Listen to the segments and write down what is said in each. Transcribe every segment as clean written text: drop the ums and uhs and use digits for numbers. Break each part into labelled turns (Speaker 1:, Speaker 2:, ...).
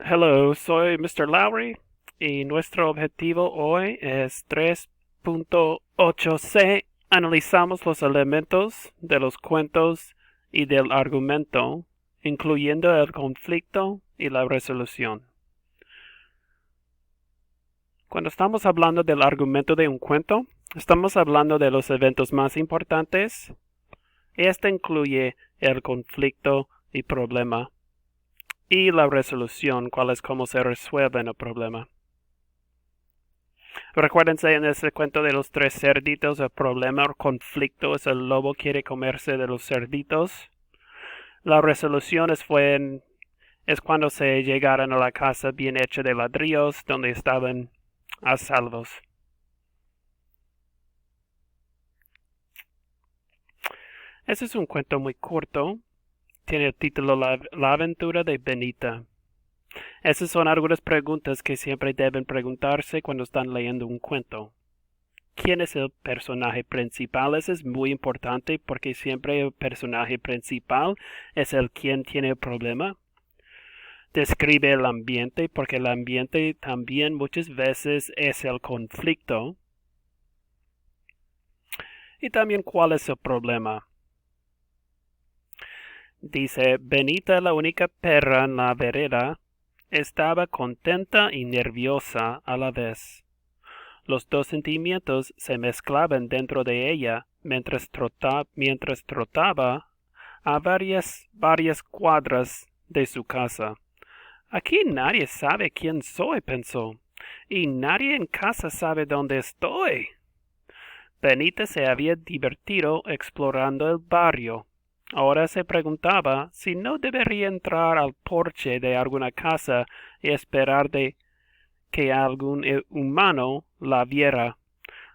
Speaker 1: Hello, soy Mr. Lowry y nuestro objetivo hoy es 3.8c. Analizamos los elementos de los cuentos y del argumento, incluyendo el conflicto y la resolución. Cuando estamos hablando del argumento de un cuento, estamos hablando de los eventos más importantes. Este incluye el conflicto y problema, y la resolución, cuál es cómo se resuelve el problema. Recuérdense en ese cuento de los tres cerditos, el problema o conflicto es el lobo quiere comerse de los cerditos. La resolución es cuando se llegaron a la casa bien hecha de ladrillos donde estaban a salvos. Ese es un cuento muy corto. Tiene el título La aventura de Benita. Esas son algunas preguntas que siempre deben preguntarse cuando están leyendo un cuento. ¿Quién es el personaje principal? Eso es muy importante porque siempre el personaje principal es el quien tiene el problema. Describe el ambiente porque el ambiente también muchas veces es el conflicto. Y también cuál es el problema. Dice, Benita, la única perra en la vereda, estaba contenta y nerviosa a la vez. Los dos sentimientos se mezclaban dentro de ella mientras trotaba a varias cuadras de su casa. Aquí nadie sabe quién soy, pensó, y nadie en casa sabe dónde estoy. Benita se había divertido explorando el barrio. Ahora se preguntaba si no debería entrar al porche de alguna casa y esperar de que algún humano la viera.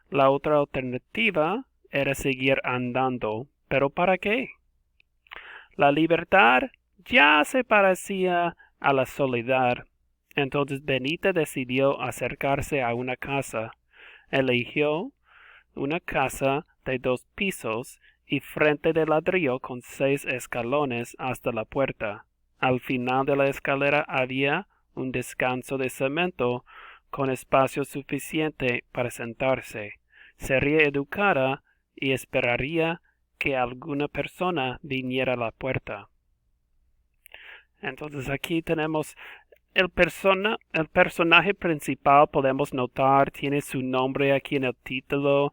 Speaker 1: La otra alternativa era seguir andando. ¿Pero para qué? La libertad ya se parecía a la soledad. Entonces Benita decidió acercarse a una casa. Eligió una casa de 2 pisos y frente de ladrillo con 6 escalones hasta la puerta. Al final de la escalera había un descanso de cemento con espacio suficiente para sentarse. Sería educada y esperaría que alguna persona viniera a la puerta. Entonces aquí tenemos el personaje principal, podemos notar, tiene su nombre aquí en el título,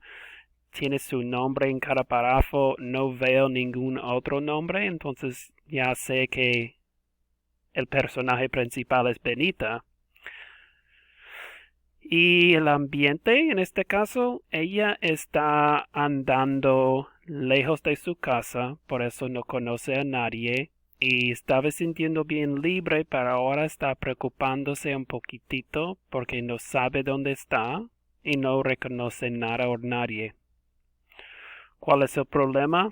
Speaker 1: tiene su nombre en cada párrafo, no veo ningún otro nombre, entonces ya sé que el personaje principal es Benita. Y el ambiente, en este caso, ella está andando lejos de su casa, por eso no conoce a nadie, y estaba sintiendo bien libre, pero ahora está preocupándose un poquitito porque no sabe dónde está y no reconoce nada o nadie. ¿Cuál es el problema?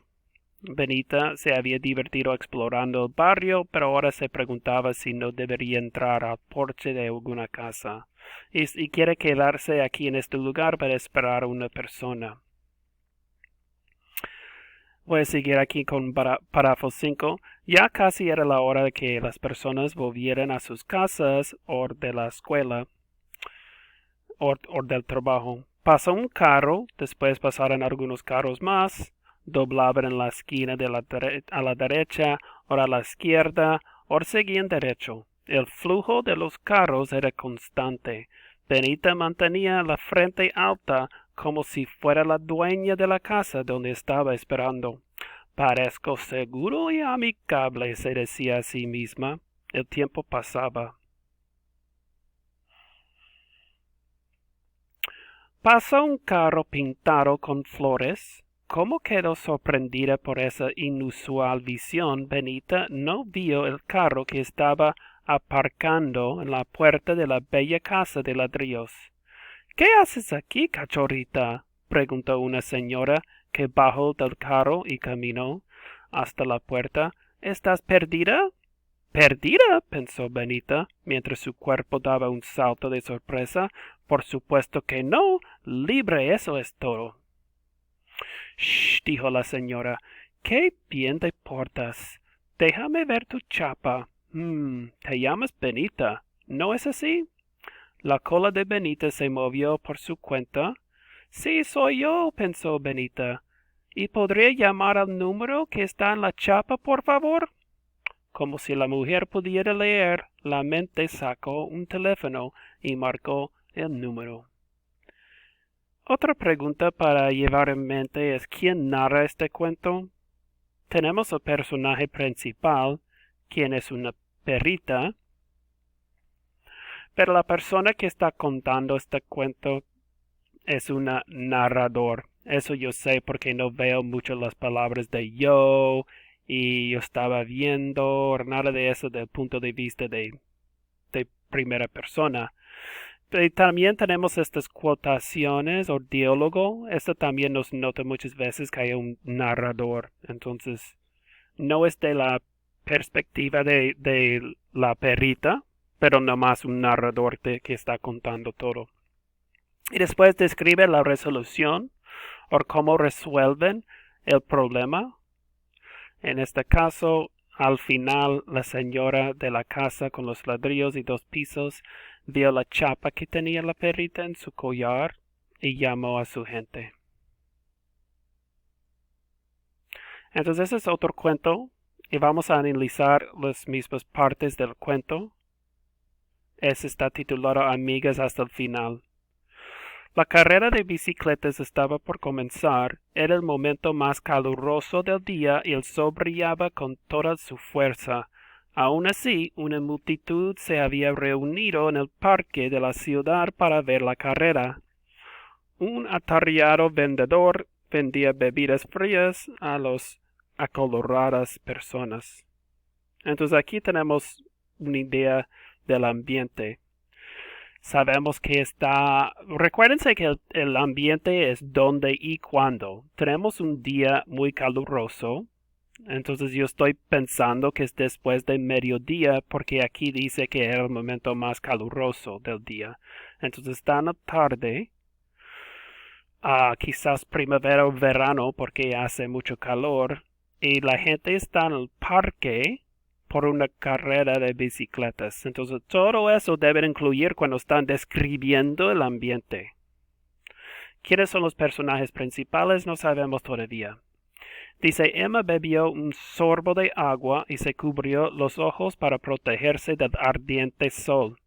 Speaker 1: Benita se había divertido explorando el barrio, pero ahora se preguntaba si no debería entrar al porche de alguna casa. Y quiere quedarse aquí en este lugar para esperar a una persona. Voy a seguir aquí con párrafo 5. Ya casi era la hora de que las personas volvieran a sus casas o de la escuela o del trabajo. Pasó un carro, después pasaron algunos carros más, doblaban en la esquina de a la derecha o a la izquierda o seguían derecho. El flujo de los carros era constante. Benita mantenía la frente alta como si fuera la dueña de la casa donde estaba esperando. Parezco seguro y amigable, se decía a sí misma. El tiempo pasaba. Pasó un carro pintado con flores. Como quedó sorprendida por esa inusual visión, Benita no vio el carro que estaba aparcando en la puerta de la bella casa de ladrillos. ¿Qué haces aquí, cachorrita? Preguntó una señora que bajó del carro y caminó hasta la puerta. ¿Estás perdida? ¿Perdida? Pensó Benita, mientras su cuerpo daba un salto de sorpresa. Por supuesto que no. Libre, eso es todo. Shh, dijo la señora. Qué bien te portas. Déjame ver tu chapa. ¿Te llamas Benita? ¿No es así? La cola de Benita se movió por su cuenta. Sí, soy yo, pensó Benita. ¿Y podría llamar al número que está en la chapa, por favor? Como si la mujer pudiera leer la mente, sacó un teléfono y marcó el número. Otra pregunta para llevar en mente es ¿quién narra este cuento? Tenemos el personaje principal, quien es una perrita, pero la persona que está contando este cuento es una narrador. Eso yo sé porque no veo mucho las palabras de yo y yo estaba viendo, nada de eso del punto de vista de primera persona. Y también tenemos estas quotaciones o diálogo. Esto también nos nota muchas veces que hay un narrador. Entonces, no es de la perspectiva de la perrita, pero nomás un narrador que está contando todo. Y después describe la resolución o cómo resuelven el problema. En este caso, al final, la señora de la casa con los ladrillos y 2 pisos vio la chapa que tenía la perrita en su collar y llamó a su gente. Entonces ese es otro cuento y vamos a analizar las mismas partes del cuento. Ese está titulado Amigas hasta el final. La carrera de bicicletas estaba por comenzar. Era el momento más caluroso del día y el sol brillaba con toda su fuerza. Aun así, una multitud se había reunido en el parque de la ciudad para ver la carrera. Un atareado vendedor vendía bebidas frías a las acoloradas personas. Entonces aquí tenemos una idea del ambiente. Sabemos que recuérdense que el ambiente es dónde y cuándo. Tenemos un día muy caluroso, entonces yo estoy pensando que es después de mediodía porque aquí dice que era el momento más caluroso del día. Entonces está en la tarde, quizás primavera o verano porque hace mucho calor y la gente está en el parque por una carrera de bicicletas. Entonces todo eso debe incluir cuando están describiendo el ambiente. ¿Quiénes son los personajes principales? No sabemos todavía. Dice, Emma bebió un sorbo de agua y se cubrió los ojos para protegerse del ardiente sol.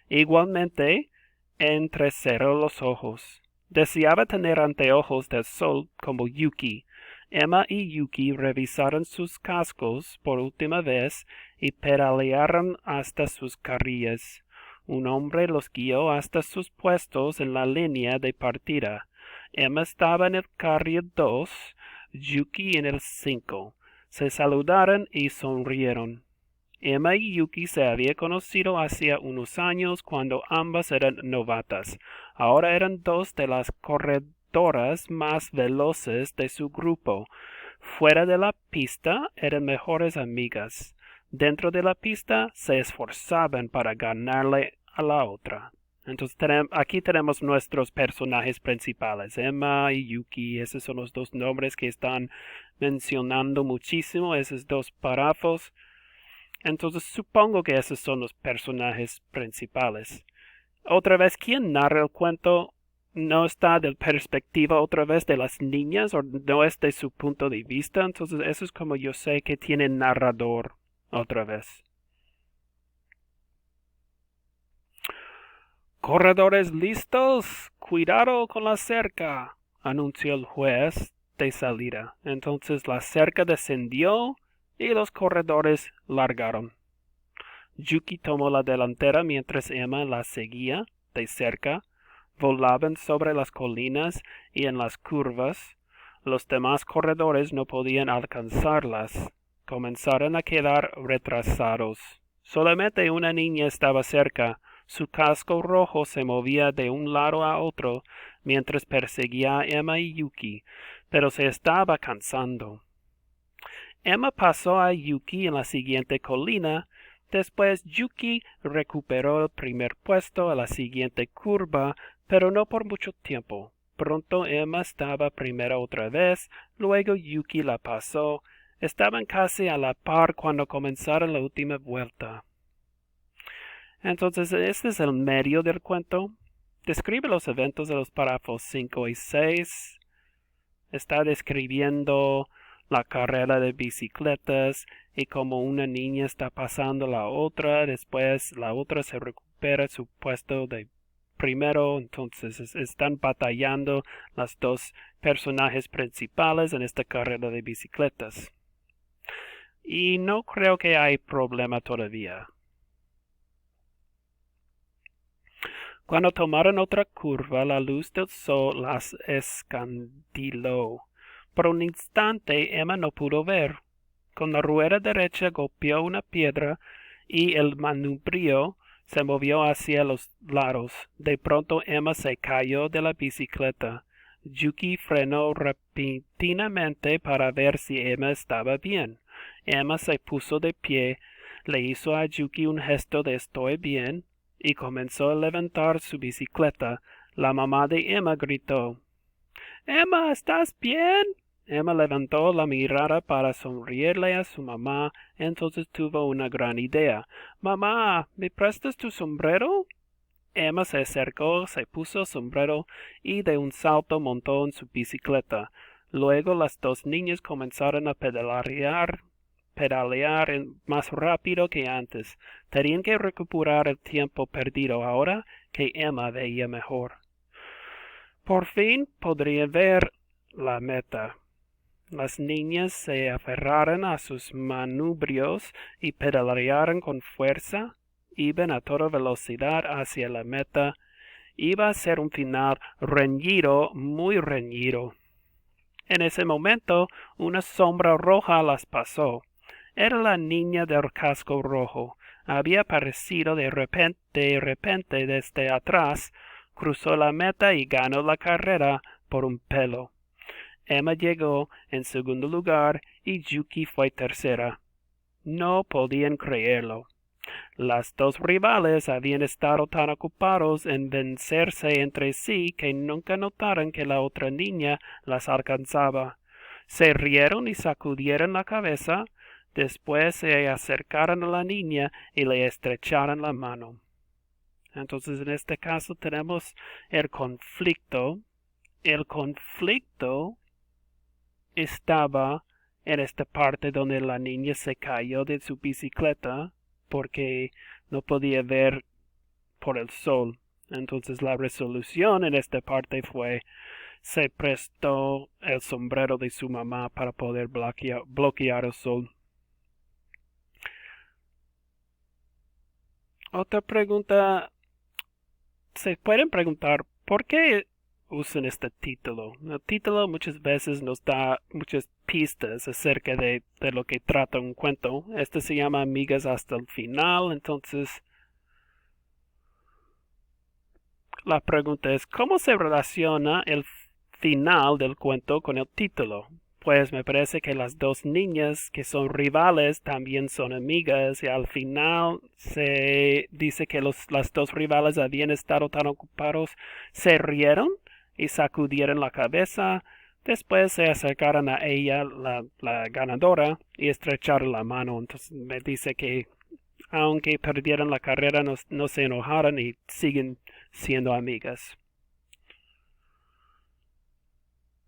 Speaker 1: Igualmente, entrecerró los ojos. Deseaba tener anteojos del sol como Yuki. Emma y Yuki revisaron sus cascos por última vez y pedalearon hasta sus carrillas. Un hombre los guió hasta sus puestos en la línea de partida. Emma estaba en el carril 2, Yuki en el 5. Se saludaron y sonrieron. Emma y Yuki se habían conocido hacía unos años cuando ambas eran novatas. Ahora eran 2 de las corredoras más veloces de su grupo. Fuera de la pista eran mejores amigas. Dentro de la pista se esforzaban para ganarle a la otra. Entonces aquí tenemos nuestros personajes principales, Emma y Yuki. Esos son los 2 nombres que están mencionando muchísimo, esos 2 párrafos. Entonces supongo que esos son los personajes principales. Otra vez, ¿quién narra el cuento? No está de perspectiva otra vez de las niñas o no es de su punto de vista. Entonces eso es como yo sé que tiene narrador otra vez. Corredores listos, cuidado con la cerca, anunció el juez de salida. Entonces la cerca descendió y los corredores largaron. Yuki tomó la delantera mientras Emma la seguía de cerca. Volaban sobre las colinas y en las curvas. Los demás corredores no podían alcanzarlas. Comenzaron a quedar retrasados. Solamente una niña estaba cerca. Su casco rojo se movía de un lado a otro mientras perseguía a Emma y Yuki, pero se estaba cansando. Emma pasó a Yuki en la siguiente colina. Después Yuki recuperó el primer puesto a la siguiente curva, pero no por mucho tiempo. Pronto Emma estaba primera otra vez, luego Yuki la pasó. Estaban casi a la par cuando comenzaron la última vuelta. Entonces, este es el medio del cuento. Describe los eventos de los párrafos 5 y 6. Está describiendo la carrera de bicicletas y cómo una niña está pasando a la otra. Después la otra se recupera su puesto de primero. Entonces están batallando las dos personajes principales en esta carrera de bicicletas. Y no creo que hay problema todavía. Cuando tomaron otra curva, la luz del sol las escandiló. Por un instante Emma no pudo ver. Con la rueda derecha golpeó una piedra y el manubrio se movió hacia los lados. De pronto Emma se cayó de la bicicleta. Yuki frenó repentinamente para ver si Emma estaba bien. Emma se puso de pie, le hizo a Yuki un gesto de estoy bien, y comenzó a levantar su bicicleta. La mamá de Emma gritó, «Emma, ¿estás bien?» Emma levantó la mirada para sonreírle a su mamá, entonces tuvo una gran idea. «Mamá, ¿me prestas tu sombrero?» Emma se acercó, se puso el sombrero y de un salto montó en su bicicleta. Luego las dos niñas comenzaron a pedalear más rápido que antes. Tenían que recuperar el tiempo perdido ahora que Emma veía mejor. Por fin podría ver la meta. Las niñas se aferraron a sus manubrios y pedalearon con fuerza. Iban a toda velocidad hacia la meta. Iba a ser un final reñido, muy reñido. En ese momento, una sombra roja las pasó. Era la niña del casco rojo. Había aparecido de repente desde atrás, cruzó la meta y ganó la carrera por un pelo. Emma llegó en segundo lugar y Yuki fue tercera. No podían creerlo. Las dos rivales habían estado tan ocupados en vencerse entre sí que nunca notaron que la otra niña las alcanzaba. Se rieron y sacudieron la cabeza. Después se acercaron a la niña y le estrecharon la mano. Entonces en este caso tenemos el conflicto. El conflicto estaba en esta parte donde la niña se cayó de su bicicleta porque no podía ver por el sol. Entonces la resolución en esta parte fue se prestó el sombrero de su mamá para poder bloquear el sol. Otra pregunta, se pueden preguntar, ¿por qué usan este título? El título muchas veces nos da muchas pistas acerca de lo que trata un cuento. Este se llama Amigas hasta el final, entonces la pregunta es, ¿cómo se relaciona el final del cuento con el título? Pues me parece que las dos niñas que son rivales también son amigas y al final se dice que las dos rivales habían estado tan ocupados, se rieron y sacudieron la cabeza, después se acercaron a ella, la ganadora, y estrecharon la mano. Entonces me dice que aunque perdieron la carrera no se enojaron y siguen siendo amigas.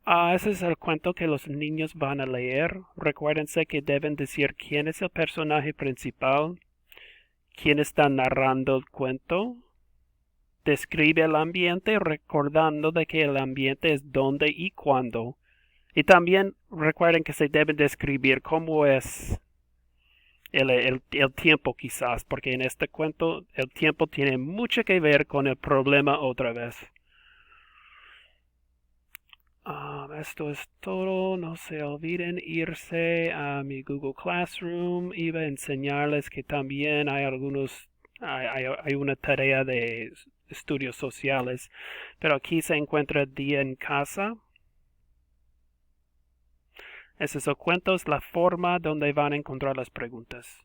Speaker 1: Ese es el cuento que los niños van a leer. Recuérdense que deben decir quién es el personaje principal, quién está narrando el cuento. Describe el ambiente recordando de que el ambiente es dónde y cuándo. Y también recuerden que se debe describir cómo es el tiempo quizás, porque en este cuento el tiempo tiene mucho que ver con el problema otra vez. Esto es todo. No se olviden irse a mi Google Classroom. Iba a enseñarles que también hay hay una tarea de estudios sociales. Pero aquí se encuentra Día en Casa. Ese es el cuento, es la forma donde van a encontrar las preguntas.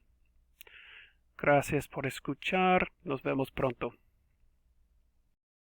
Speaker 1: Gracias por escuchar. Nos vemos pronto.